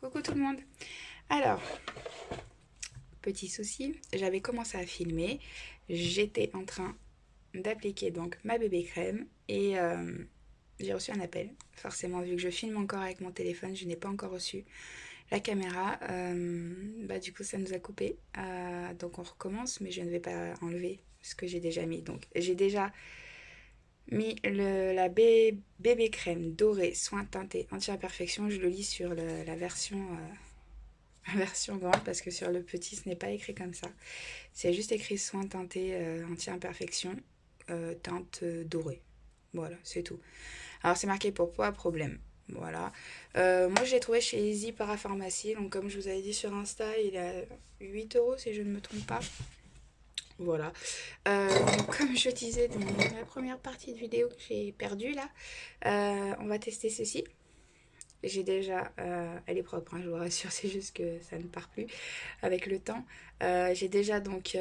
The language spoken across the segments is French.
Coucou tout le monde. Alors, petit souci, j'avais commencé à filmer, j'étais en train d'appliquer donc ma bébé crème et j'ai reçu un appel. Forcément, vu que je filme encore avec mon téléphone, je n'ai pas encore reçu la caméra. Du coup, ça nous a coupé. Donc on recommence, mais je ne vais pas enlever ce que j'ai déjà mis. Donc j'ai déjà mis la bébé crème dorée soin teinté anti-imperfection. Je le lis sur la version grande parce que sur le petit ce n'est pas écrit comme ça. C'est juste écrit soin teinté anti-imperfection teinte dorée. Voilà, c'est tout. Alors c'est marqué pour pas problème. Voilà. Moi je l'ai trouvé chez Easy Parapharmacie. Donc comme je vous avais dit sur Insta, il est à 8 euros si je ne me trompe pas. Voilà. Donc comme je disais dans la première partie de vidéo que j'ai perdue là, on va tester ceci. J'ai déjà, elle est propre, hein, je vous rassure, c'est juste que ça ne part plus avec le temps. J'ai déjà donc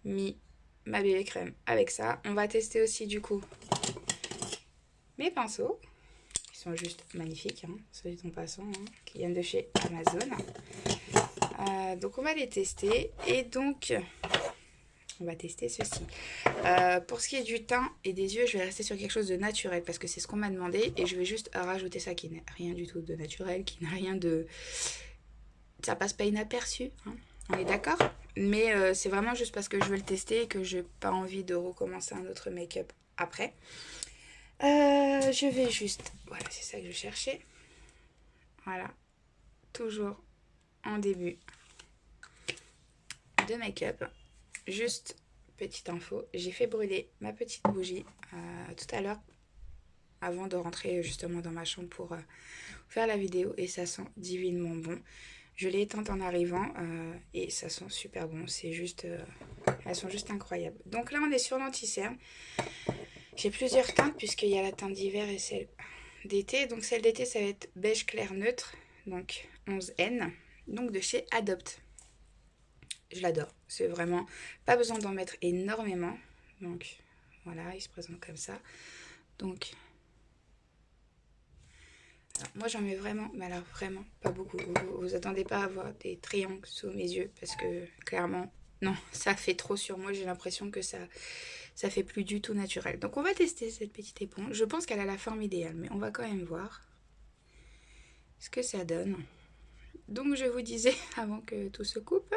mis ma bébé crème avec ça. On va tester aussi du coup mes pinceaux, qui sont juste magnifiques, hein, soit dit en passant, hein, qui viennent de chez Amazon. Donc on va les tester et donc on va tester ceci. Pour ce qui est du teint et des yeux, je vais rester sur quelque chose de naturel parce que c'est ce qu'on m'a demandé et je vais juste rajouter ça qui n'a rien du tout de naturel, qui n'a rien de... Ça passe pas inaperçu, hein, on est d'accord. Mais c'est vraiment juste parce que je veux le tester et que j'ai pas envie de recommencer un autre make-up après. Je vais juste... Voilà, c'est ça que je cherchais. Voilà, toujours en début de make-up. Juste petite info, j'ai fait brûler ma petite bougie tout à l'heure avant de rentrer justement dans ma chambre pour faire la vidéo et ça sent divinement bon. Je l'ai éteinte en arrivant et ça sent super bon. C'est juste, elles sont juste incroyables. Donc là on est sur l'anti-cerne. J'ai plusieurs teintes puisqu'il y a la teinte d'hiver et celle d'été. Donc celle d'été ça va être beige clair neutre, donc 11N, donc de chez Adopt. Je l'adore, c'est vraiment pas besoin d'en mettre énormément. Donc voilà, il se présente comme ça. Donc alors, moi j'en mets vraiment, mais alors vraiment pas beaucoup. Vous attendez pas à avoir des triangles sous mes yeux parce que clairement non, ça fait trop sur moi. J'ai l'impression que ça fait plus du tout naturel. Donc on va tester cette petite éponge. Je pense qu'elle a la forme idéale, mais on va quand même voir ce que ça donne. Donc je vous disais avant que tout se coupe,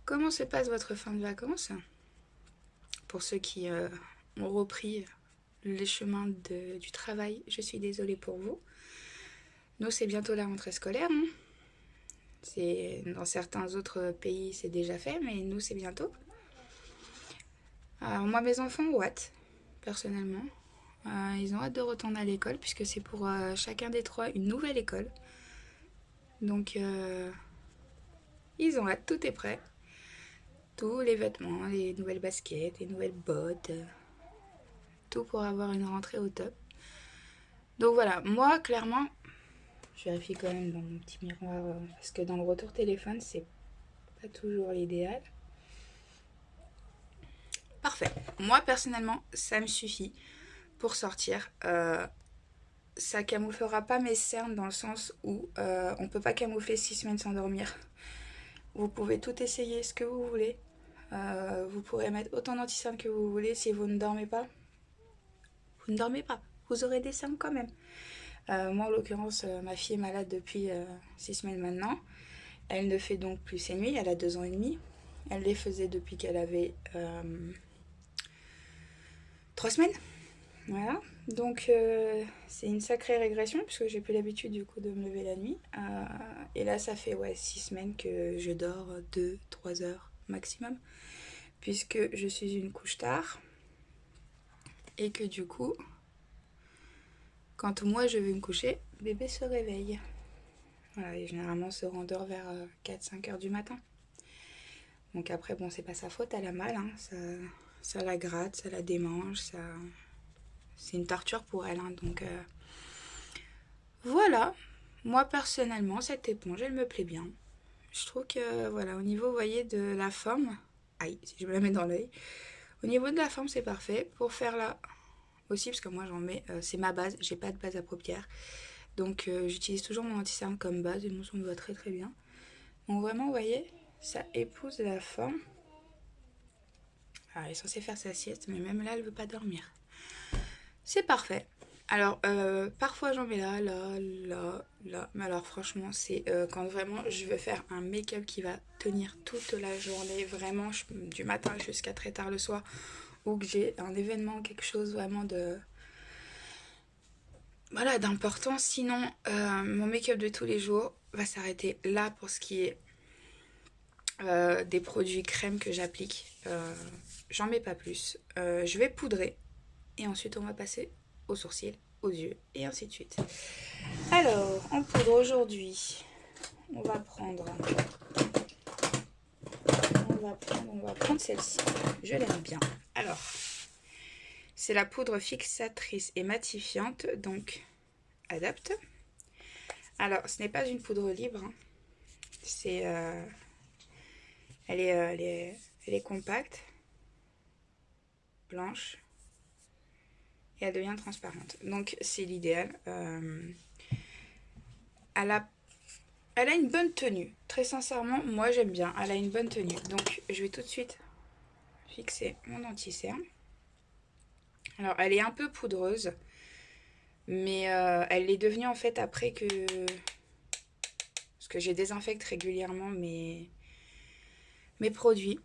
comment se passe votre fin de vacances? Pour ceux qui ont repris les chemins du travail, je suis désolée pour vous. Nous, c'est bientôt la rentrée scolaire. Hein. Dans certains autres pays, c'est déjà fait, mais nous, c'est bientôt. Alors, moi, mes enfants ont hâte, personnellement. Ils ont hâte de retourner à l'école, puisque c'est pour chacun des trois une nouvelle école. Donc, ils ont hâte, tout est prêt. Tous les vêtements, les nouvelles baskets, les nouvelles bottes, tout pour avoir une rentrée au top. Donc voilà, moi clairement, je vérifie quand même dans mon petit miroir, parce que dans le retour téléphone, c'est pas toujours l'idéal. Parfait. Moi personnellement, ça me suffit pour sortir. Ça camouflera pas mes cernes dans le sens où on peut pas camoufler 6 semaines sans dormir. Vous pouvez tout essayer ce que vous voulez. Vous pourrez mettre autant d'anti-cernes que vous voulez. Si vous ne dormez pas, vous ne dormez pas. Vous aurez des cernes quand même. Moi, en l'occurrence, ma fille est malade depuis 6 semaines maintenant. Elle ne fait donc plus ses nuits. Elle a 2 ans et demi. Elle les faisait depuis qu'elle avait 3 semaines. Voilà. Donc, c'est une sacrée régression puisque j'ai plus l'habitude du coup de me lever la nuit. Et là, ça fait 6 semaines que je dors 2-3 heures maximum puisque je suis une couche tard et que du coup, quand moi je vais me coucher, bébé se réveille. Voilà, et généralement se rendort vers 4-5 heures du matin. Donc après, bon, c'est pas sa faute, elle a mal, hein. Ça la gratte, ça la démange, c'est une torture pour elle. Hein. Donc voilà, moi personnellement, cette éponge, elle me plaît bien. Je trouve que, voilà, au niveau, vous voyez, de la forme, aïe, si je me la mets dans l'œil, au niveau de la forme, c'est parfait. Pour faire là aussi, parce que moi j'en mets, c'est ma base, j'ai pas de base à paupières. Donc j'utilise toujours mon anti-cerne comme base et mon son me va très très bien. Donc vraiment, vous voyez, ça épouse la forme. Alors, elle est censée faire sa sieste, mais même là, elle veut pas dormir. C'est parfait. Alors, parfois j'en mets là, là, là, là. Mais alors franchement, c'est quand vraiment je veux faire un make-up qui va tenir toute la journée, vraiment du matin jusqu'à très tard le soir, ou que j'ai un événement, quelque chose vraiment de... Voilà, d'important. Sinon, mon make-up de tous les jours va s'arrêter là pour ce qui est des produits crème que j'applique. J'en mets pas plus. Je vais poudrer et ensuite on va passer aux sourcils, aux yeux et ainsi de suite. Alors, en poudre aujourd'hui, on va prendre celle-ci. Je l'aime bien. Alors, c'est la poudre fixatrice et matifiante, donc adapte. Alors, ce n'est pas une poudre libre, hein. C'est, elle est compacte, blanche, et elle devient transparente. Donc, c'est l'idéal. Elle a une bonne tenue. Très sincèrement, moi j'aime bien. Elle a une bonne tenue. Donc, je vais tout de suite fixer mon anti-cerne. Alors, elle est un peu poudreuse, mais elle est devenue en fait après que... Parce que j'ai désinfecte régulièrement mes produits.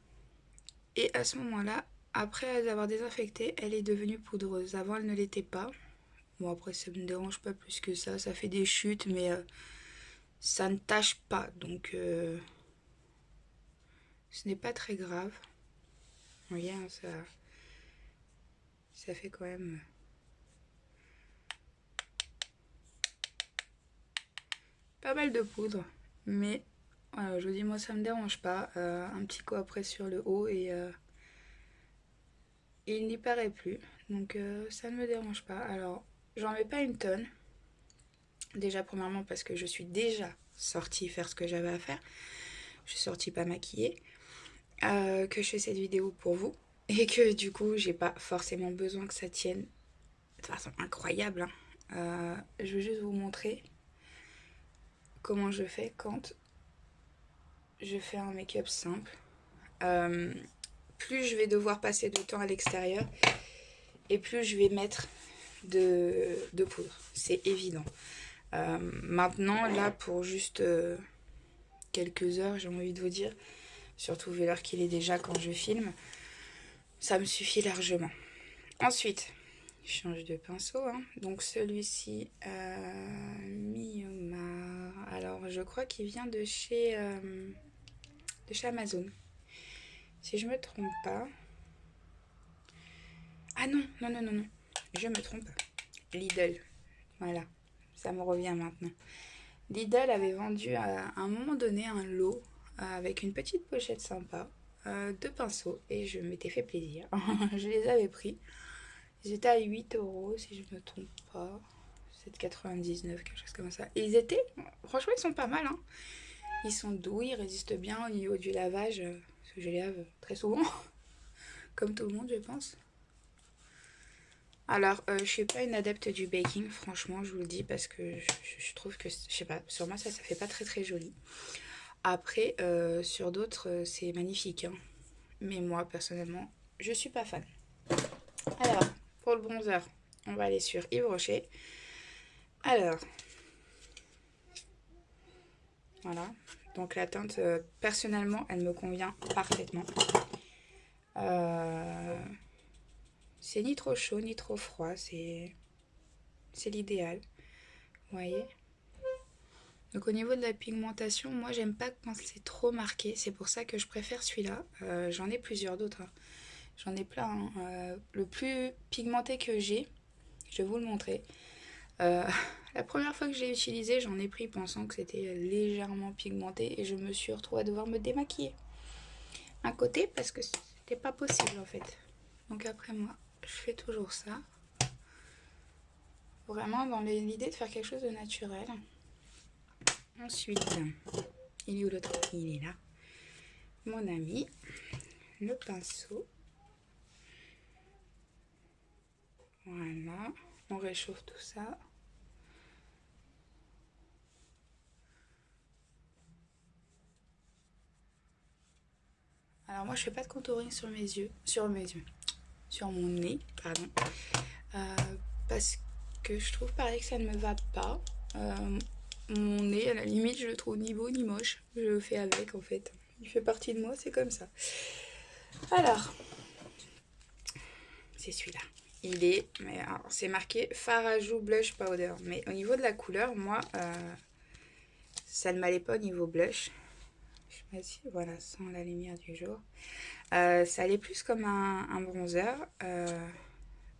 Et à ce moment-là, après les avoir désinfectés, elle est devenue poudreuse. Avant, elle ne l'était pas. Bon, après, ça ne me dérange pas plus que ça. Ça fait des chutes, mais ça ne tâche pas. Donc, ce n'est pas très grave. Vous voyez, hein, ça fait quand même... pas mal de poudre. Mais, voilà, je vous dis, moi, ça ne me dérange pas. Un petit coup après sur le haut et il n'y paraît plus. Donc, ça ne me dérange pas. Alors, j'en mets pas une tonne. Déjà, premièrement, parce que je suis déjà sortie faire ce que j'avais à faire. Je suis sortie pas maquillée. Que je fais cette vidéo pour vous. Et que du coup, j'ai pas forcément besoin que ça tienne de façon incroyable. Hein. Je veux juste vous montrer comment je fais quand je fais un make-up simple. Plus je vais devoir passer de temps à l'extérieur et plus je vais mettre de poudre. C'est évident. Maintenant, là, pour juste quelques heures, j'ai envie de vous dire, surtout vu l'heure qu'il est déjà quand je filme, ça me suffit largement. Ensuite, je change de pinceau. Hein. Donc celui-ci, Miyomar. Alors, je crois qu'il vient de chez Amazon. Si je me trompe pas. Ah non, non, non, non, non. Je me trompe. Lidl. Voilà, ça me revient maintenant. Lidl avait vendu à un moment donné un lot avec une petite pochette sympa de pinceaux et je m'étais fait plaisir. Je les avais pris. Ils étaient à 8 € si je ne me trompe pas. 7,99, quelque chose comme ça. Et ils étaient, franchement, ils sont pas mal. Hein. Ils sont doux, ils résistent bien au niveau du lavage, parce que je les lave très souvent, comme tout le monde, je pense. Alors, je suis pas une adepte du baking, franchement, je vous le dis, parce que je trouve que, je sais pas, sur moi, ça fait pas très très joli. Après, sur d'autres, c'est magnifique. Hein. Mais moi, personnellement, je suis pas fan. Alors, pour le bronzer, on va aller sur Yves Rocher. Alors, voilà. Donc la teinte, personnellement, elle me convient parfaitement. C'est ni trop chaud, ni trop froid. C'est l'idéal. Vous voyez? Donc au niveau de la pigmentation, moi j'aime pas quand c'est trop marqué. C'est pour ça que je préfère celui-là. J'en ai plusieurs d'autres. Hein. J'en ai plein. Hein. Le plus pigmenté que j'ai, je vais vous le montrer. La première fois que je l'ai utilisé, j'en ai pris pensant que c'était légèrement pigmenté et je me suis retrouvée à devoir me démaquiller un côté parce que c'était pas possible en fait. Donc après moi, je fais toujours ça. Vraiment dans l'idée de faire quelque chose de naturel. Ensuite, il est où l'autre? Il est là. Mon ami, le pinceau. Voilà, on réchauffe tout ça. Alors moi je fais pas de contouring sur mes yeux, sur mon nez, pardon, parce que je trouve pareil que ça ne me va pas. Mon nez, à la limite, je le trouve ni beau ni moche. Je le fais avec en fait. Il fait partie de moi, c'est comme ça. Alors, c'est celui-là. Il est, mais c'est marqué fard à joues blush powder. Mais au niveau de la couleur, moi, ça ne m'allait pas au niveau blush. Je sais pas si, voilà, sans la lumière du jour. Ça allait plus comme un bronzer,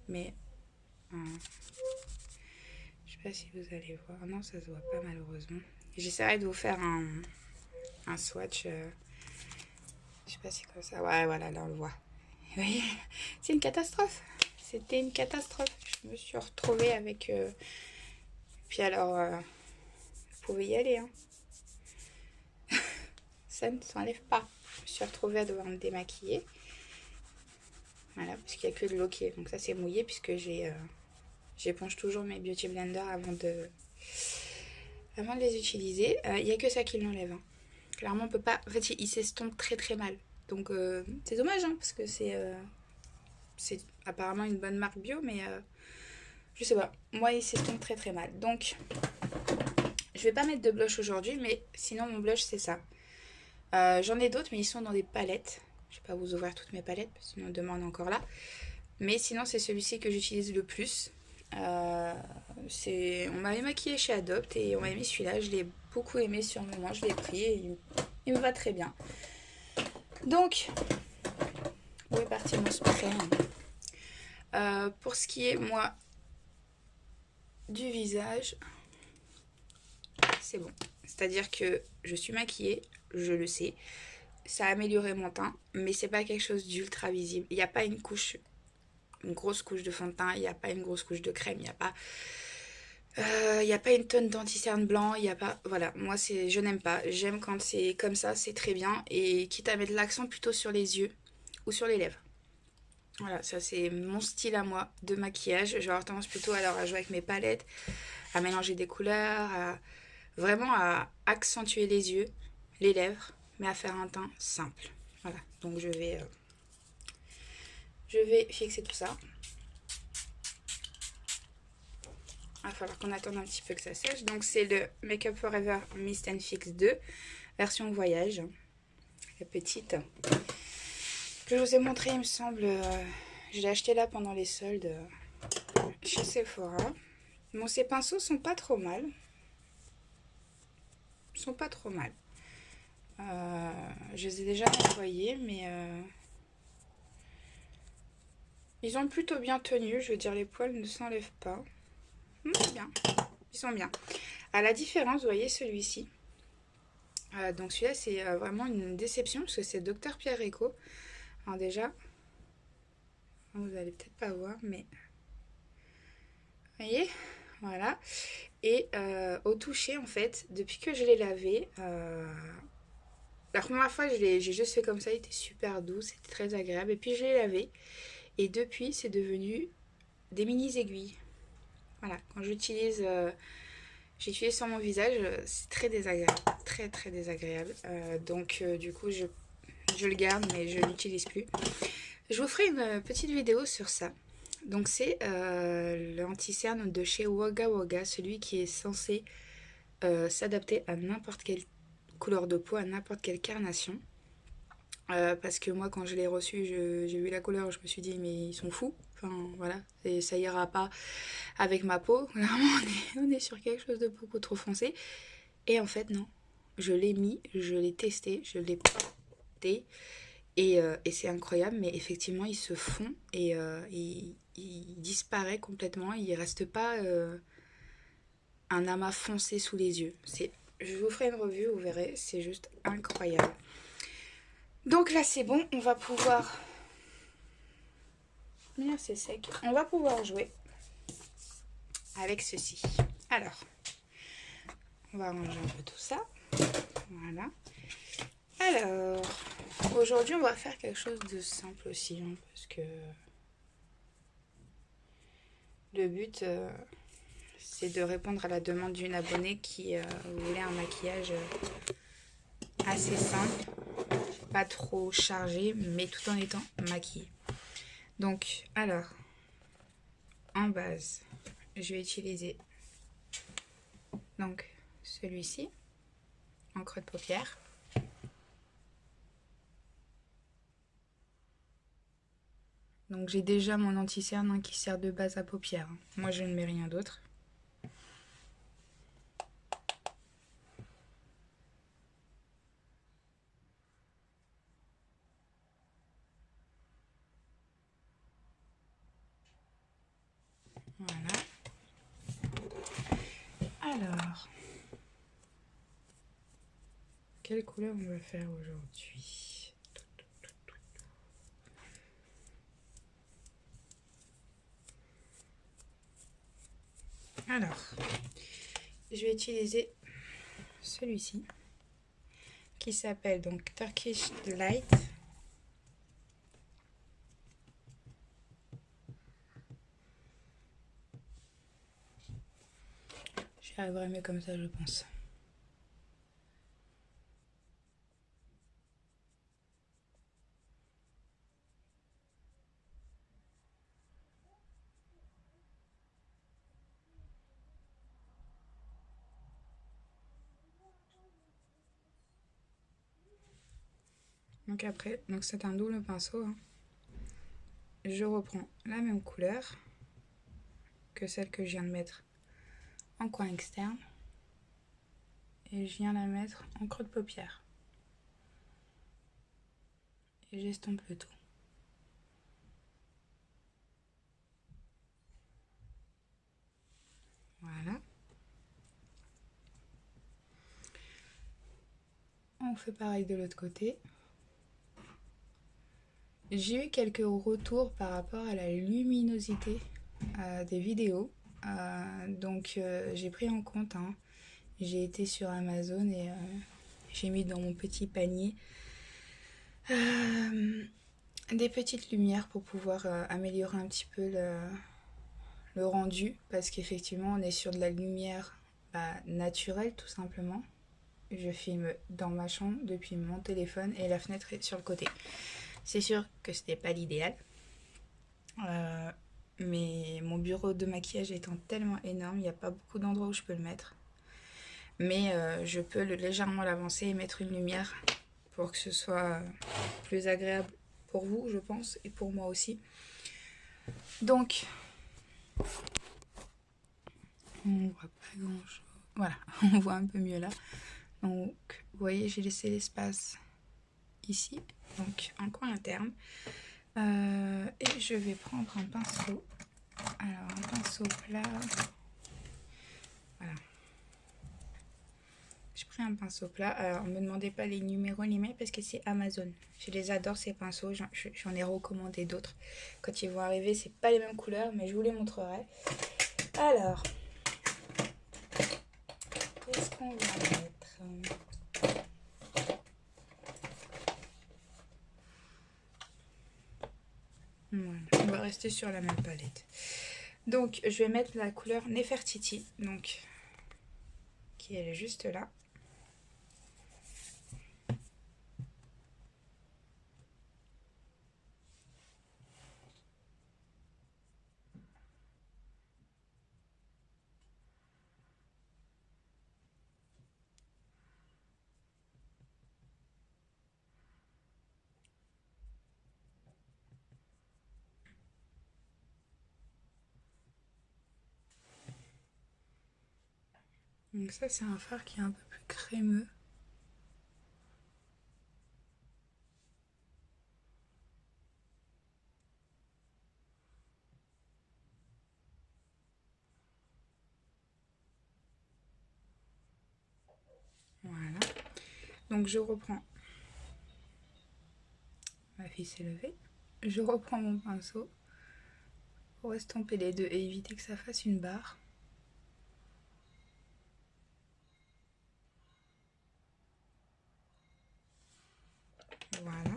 mais je sais pas si vous allez voir. Non, ça se voit pas malheureusement. J'essaierai de vous faire un swatch. Je sais pas si c'est comme ça. Ouais, voilà, là on le voit. Vous voyez, c'est une catastrophe. C'était une catastrophe. Je me suis retrouvée avec... Puis alors, vous pouvez y aller. Hein. Ça ne s'enlève pas. Je me suis retrouvée à devoir me démaquiller. Voilà, parce qu'il n'y a que de l'eau qui est... Donc ça, c'est mouillé puisque j'éponge toujours mes Beauty Blender avant de les utiliser. Il n'y a que ça qui l'enlève. Hein. Clairement, on peut pas... En fait, il s'estompe très très mal. Donc, c'est dommage, hein, parce que c'est apparemment une bonne marque bio, mais je sais pas. Moi, il s'estompe très très mal. Donc, je vais pas mettre de blush aujourd'hui, mais sinon, mon blush, c'est ça. J'en ai d'autres, mais ils sont dans des palettes. Je vais pas vous ouvrir toutes mes palettes, parce que sinon, demain, on est encore là. Mais sinon, c'est celui-ci que j'utilise le plus. On m'avait maquillé chez Adopt et on m'avait mis celui-là. Je l'ai beaucoup aimé sur le moment. Je l'ai pris et il me va très bien. Donc, où est parti mon spray? Pour ce qui est, moi, du visage, c'est bon. C'est-à-dire que je suis maquillée, je le sais. Ça a amélioré mon teint, mais c'est pas quelque chose d'ultra visible. Il n'y a pas une grosse couche de fond de teint, il n'y a pas une grosse couche de crème, il n'y a pas... Il n'y a pas une tonne d'anti-cerne blanc, il n'y a pas... Voilà, moi je n'aime pas. J'aime quand c'est comme ça, c'est très bien. Et quitte à mettre l'accent plutôt sur les yeux ou sur les lèvres. Voilà, ça c'est mon style à moi de maquillage. Je vais avoir tendance plutôt alors à jouer avec mes palettes, à mélanger des couleurs, vraiment à accentuer les yeux, les lèvres, mais à faire un teint simple. Voilà, donc je vais fixer tout ça. Il va falloir qu'on attende un petit peu que ça sèche. Donc c'est le Make Up Forever Mist and Fix 2, version voyage, la petite. Que je vous ai montré, il me semble, je l'ai acheté là pendant les soldes chez Sephora. Bon, ces pinceaux sont pas trop mal. Ils sont pas trop mal. Je les ai déjà nettoyés, mais ils ont plutôt bien tenu. Je veux dire, les poils ne s'enlèvent pas. C'est bien. Ils sont bien. À la différence, vous voyez celui-ci. Donc celui-là, c'est vraiment une déception parce que c'est Dr Pierre Eco. Alors déjà, vous allez peut-être pas voir, mais vous voyez, voilà. Et au toucher, en fait, depuis que je l'ai lavé, la première fois, j'ai juste fait comme ça, il était super doux, c'était très agréable. Et puis je l'ai lavé, et depuis, c'est devenu des mini aiguilles. Voilà, quand j'utilise sur mon visage, c'est très désagréable, très très désagréable. Donc du coup, je le garde, mais je l'utilise plus. Je vous ferai une petite vidéo sur ça. Donc c'est l'anti-cerne de chez Wagga Wagga, celui qui est censé s'adapter à n'importe quelle couleur de peau, à n'importe quelle carnation. Parce que moi, quand je l'ai reçu, j'ai vu la couleur, je me suis dit, mais ils sont fous. Enfin, voilà, et ça ira pas avec ma peau. Clairement, on est sur quelque chose de beaucoup trop foncé. Et en fait, non. Je l'ai mis, je l'ai testé, je l'ai porté. Et c'est incroyable, mais effectivement, il se fond et il disparaît complètement. Il ne reste pas un amas foncé sous les yeux. Je vous ferai une revue, vous verrez, c'est juste incroyable. Donc là, c'est bon, on va pouvoir... Bien, c'est sec. On va pouvoir jouer avec ceci. Alors, on va ranger un peu tout ça. Voilà. Alors, aujourd'hui, on va faire quelque chose de simple aussi, hein, parce que le but, c'est de répondre à la demande d'une abonnée qui voulait un maquillage assez simple. Je sais pas trop chargé, mais tout en étant maquillé. Donc, alors, en base, je vais utiliser donc celui-ci en creux de paupière. Donc j'ai déjà mon anti-cerne qui sert de base à paupières. Moi je ne mets rien d'autre. Voilà. Alors, quelle couleur on va faire aujourd'hui? Alors, je vais utiliser celui-ci qui s'appelle donc Turkish Light. J'y arriverai mieux comme ça, je pense. Donc après, donc c'est un double pinceau. Hein. Je reprends la même couleur que celle que je viens de mettre en coin externe. Et je viens la mettre en creux de paupière. Et j'estompe le tout. Voilà. On fait pareil de l'autre côté. J'ai eu quelques retours par rapport à la luminosité des vidéos. Donc j'ai pris en compte. Hein. J'ai été sur Amazon et j'ai mis dans mon petit panier des petites lumières pour pouvoir améliorer un petit peu le rendu. Parce qu'effectivement on est sur de la lumière naturelle tout simplement. Je filme dans ma chambre depuis mon téléphone et la fenêtre est sur le côté. C'est sûr que ce n'est pas l'idéal. Mais mon bureau de maquillage étant tellement énorme, il n'y a pas beaucoup d'endroits où je peux le mettre. Mais je peux légèrement l'avancer et mettre une lumière pour que ce soit plus agréable pour vous, je pense, et pour moi aussi. Donc, on voit pas grand chose. Voilà, on voit un peu mieux là. Donc, vous voyez, j'ai laissé l'espace ici, donc en coin interne. Et je vais prendre un pinceau. Alors, un pinceau plat. Voilà. J'ai pris un pinceau plat. Alors, ne me demandez pas les numéros ni mails parce que c'est Amazon. Je les adore ces pinceaux. J'en ai recommandé d'autres. Quand ils vont arriver, c'est pas les mêmes couleurs, mais je vous les montrerai. Alors, qu'est-ce qu'on va mettre? Voilà. On va rester sur la même palette. Donc, je vais mettre la couleur Nefertiti, donc qui est juste là. Donc ça, c'est un fard qui est un peu plus crémeux. Voilà. Donc je reprends. Ma fille s'est levée. Je reprends mon pinceau pour estomper les deux et éviter que ça fasse une barre. Voilà.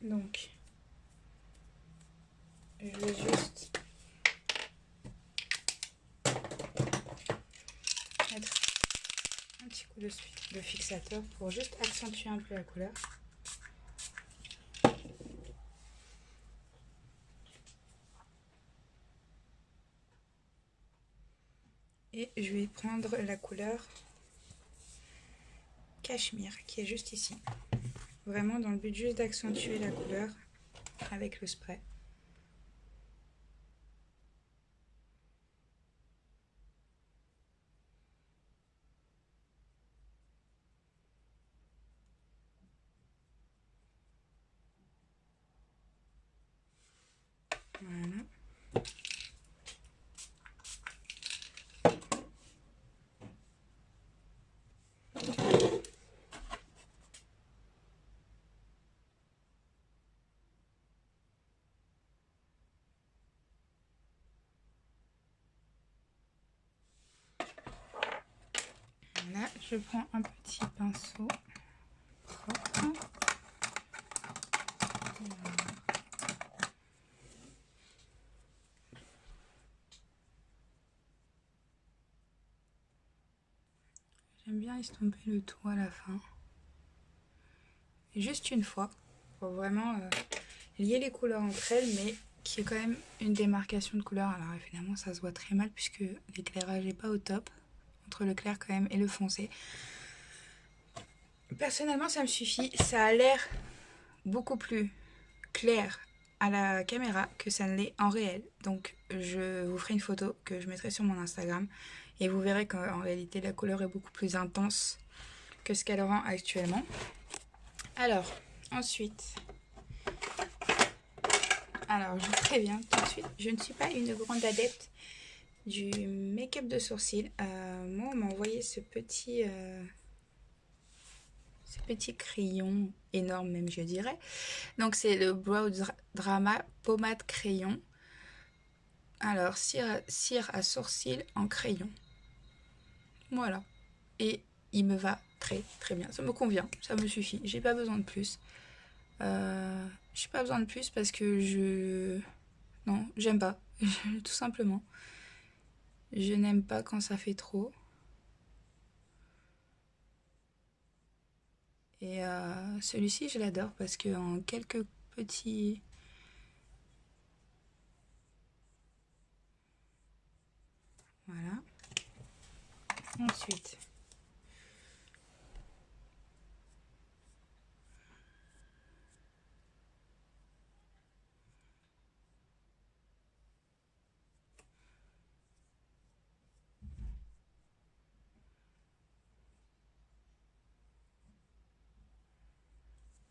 Donc, je vais juste mettre un petit coup de suie le fixateur pour juste accentuer un peu la couleur. Et je vais prendre la couleur Cachemire qui est juste ici. Vraiment dans le but juste d'accentuer la couleur avec le spray. Voilà. Là, je prends un petit pinceau propre. J'aime bien estomper le tout à la fin. Et juste une fois, pour vraiment lier les couleurs entre elles, mais qui est quand même une démarcation de couleur. Alors évidemment, ça se voit très mal puisque l'éclairage n'est pas au top, entre le clair quand même et le foncé. Personnellement, ça me suffit. Ça a l'air beaucoup plus clair à la caméra que ça ne l'est en réel. Donc je vous ferai une photo que je mettrai sur mon Instagram et vous verrez qu'en réalité la couleur est beaucoup plus intense que ce qu'elle rend actuellement. Alors ensuite, je vous préviens tout de suite, je ne suis pas une grande adepte du make-up de sourcils. Moi on m'a envoyé ce petit crayon énorme même je dirais. Donc c'est le Brow Drama pommade crayon. Alors cire à sourcils en crayon. Voilà. Et il me va très très bien. Ça me convient, ça me suffit. J'ai pas besoin de plus. J'ai pas besoin de plus parce que non, j'aime pas. Tout simplement. Je n'aime pas quand ça fait trop. Et celui-ci, je l'adore parce que en quelques petits... Voilà. Ensuite...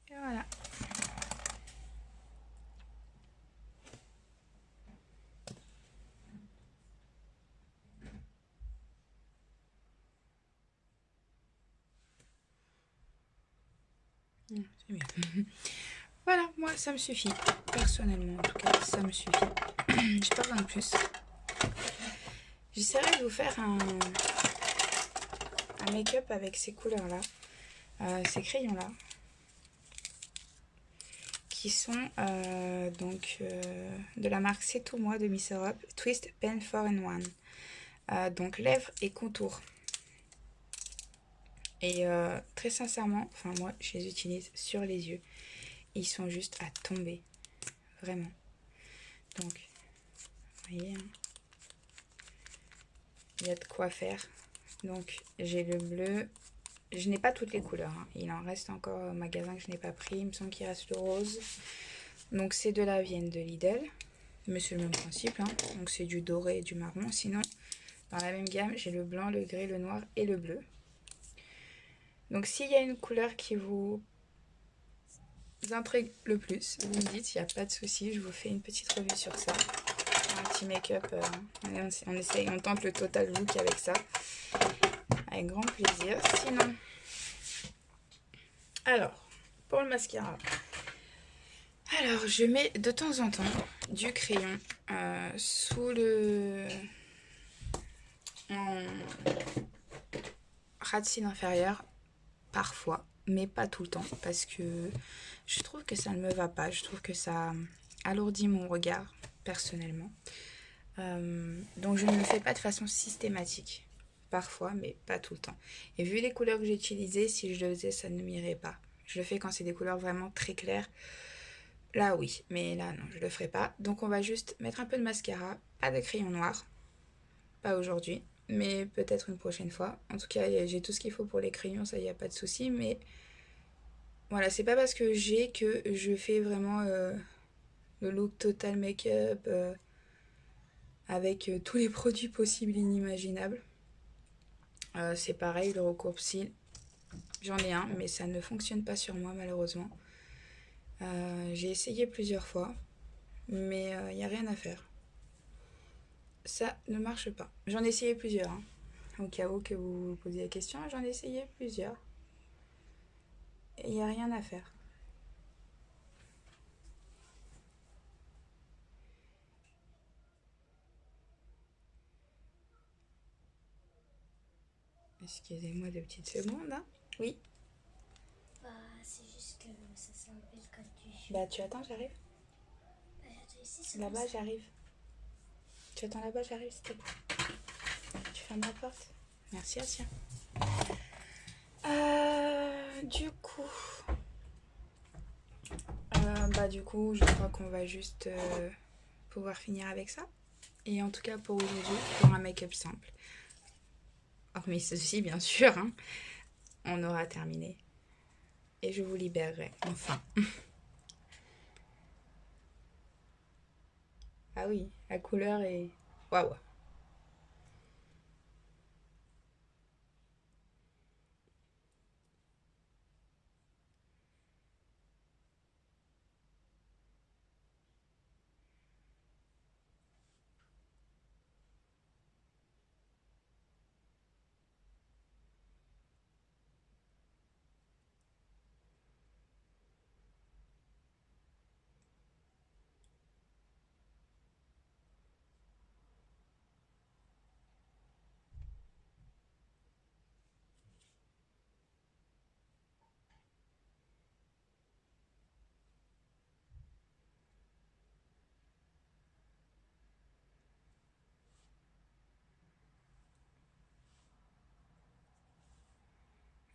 Et voilà. C'est mieux. Voilà, moi ça me suffit. Personnellement, en tout cas, ça me suffit. J'ai pas besoin de plus. J'essaierai de vous faire un make-up avec ces couleurs-là, ces crayons-là, qui sont de la marque C'est tout moi de Miss Europe, Twist Pen 4-in-1. Donc lèvres et contours. Et très sincèrement, enfin moi je les utilise sur les yeux. Ils sont juste à tomber. Vraiment. Donc, vous voyez, hein, il y a de quoi faire. Donc j'ai le bleu. Je n'ai pas toutes les couleurs. Hein. Il en reste encore au magasin que je n'ai pas pris. Il me semble qu'il reste le rose. Donc ces deux-là viennent de Lidl. Mais c'est le même principe. Hein. Donc c'est du doré et du marron. Sinon, dans la même gamme, j'ai le blanc, le gris, le noir et le bleu. Donc s'il y a une couleur qui vous intrigue le plus, vous me dites, il n'y a pas de souci. Je vous fais une petite revue sur ça. Un petit make-up. On essaye, on tente le total look avec ça. Avec grand plaisir. Sinon, alors, pour le mascara. Alors, je mets de temps en temps du crayon sous le... en ras de cils inférieur, parfois, mais pas tout le temps, parce que je trouve que ça ne me va pas. Je trouve que ça alourdit mon regard, personnellement. Donc, je ne le fais pas de façon systématique. parfois, mais pas tout le temps. Et vu les couleurs que j'ai utilisées, si je le faisais, ça ne m'irait pas. Je le fais quand c'est des couleurs vraiment très claires. Là, oui, mais là, non, je le ferai pas. Donc, on va juste mettre un peu de mascara, pas de crayon noir. Pas aujourd'hui, mais peut-être une prochaine fois. En tout cas, j'ai tout ce qu'il faut pour les crayons, ça, il n'y a pas de souci. Mais voilà, c'est pas parce que j'ai que je fais vraiment le look total make-up avec tous les produits possibles et inimaginables. C'est pareil, le recourbe-cils. J'en ai un, mais ça ne fonctionne pas sur moi, malheureusement. J'ai essayé plusieurs fois, mais il n'y a rien à faire. Ça ne marche pas. J'en ai essayé plusieurs, hein. Au cas où que vous vous posiez la question, j'en ai essayé plusieurs. Et il n'y a rien à faire. Excusez-moi 2 petites secondes, hein. Oui. Bah, c'est juste que ça sent un peu le code du jeu. Bah, tu attends, j'arrive. Bah, j'attends ici, c'est Là-bas, comme ça. j'arrive. Tu attends là-bas, j'arrive, s'il te plaît. Tu fermes la porte. Merci, Asia. Du coup, je crois qu'on va juste pouvoir finir avec ça. Et en tout cas, pour aujourd'hui, pour un make-up simple. Hormis ceci, bien sûr, hein, on aura terminé. Et je vous libérerai, enfin. Ah oui, la couleur est... Waouh.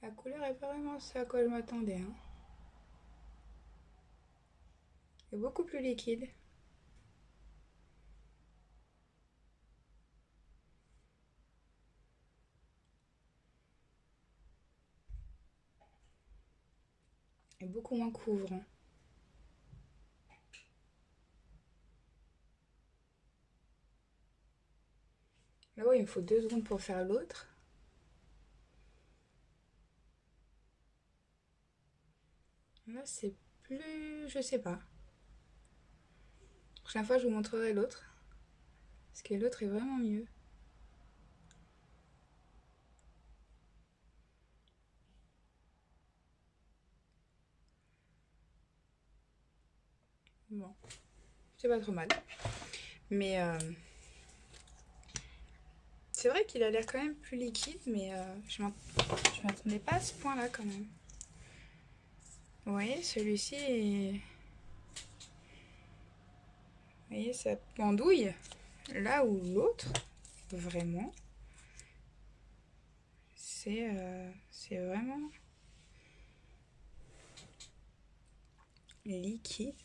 La couleur est pas vraiment ce à quoi je m'attendais, hein. Elle est beaucoup plus liquide. Et beaucoup moins couvrant. Là, ouais, il me faut 2 secondes pour faire l'autre. Là, c'est plus... Je sais pas. La prochaine fois, je vous montrerai l'autre. Parce que l'autre est vraiment mieux. Bon. C'est pas trop mal. Mais c'est vrai qu'il a l'air quand même plus liquide, mais je m'attendais pas à ce point-là quand même. Vous voyez, celui-ci est... Vous voyez, ça pendouille. Là où l'autre, vraiment, c'est vraiment liquide.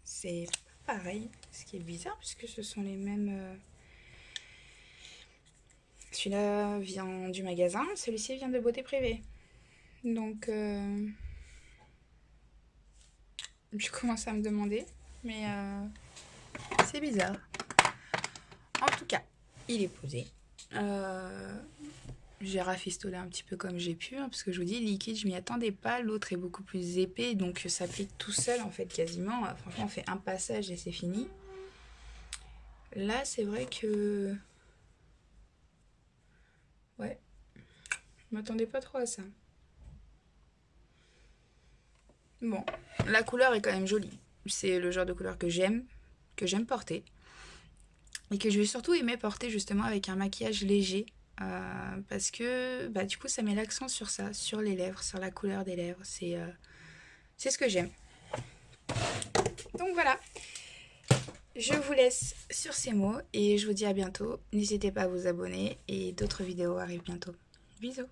C'est pas pareil, ce qui est bizarre puisque ce sont les mêmes... Celui-là vient du magasin, celui-ci vient de Beauté Privée. Donc, je commence à me demander, mais c'est bizarre. En tout cas, il est posé. J'ai rafistolé un petit peu comme j'ai pu, hein, parce que je vous dis, liquide, je m'y attendais pas. L'autre est beaucoup plus épais, donc ça s'applique tout seul en fait quasiment. Franchement, on fait un passage et c'est fini. Là, c'est vrai que... Ouais, je m'attendais pas trop à ça. Bon, la couleur est quand même jolie. C'est le genre de couleur que j'aime porter. Et que je vais surtout aimer porter justement avec un maquillage léger. Parce que bah, du coup, ça met l'accent sur ça, sur les lèvres, sur la couleur des lèvres. C'est ce que j'aime. Donc voilà. Je vous laisse sur ces mots et je vous dis à bientôt. N'hésitez pas à vous abonner et d'autres vidéos arrivent bientôt. Bisous.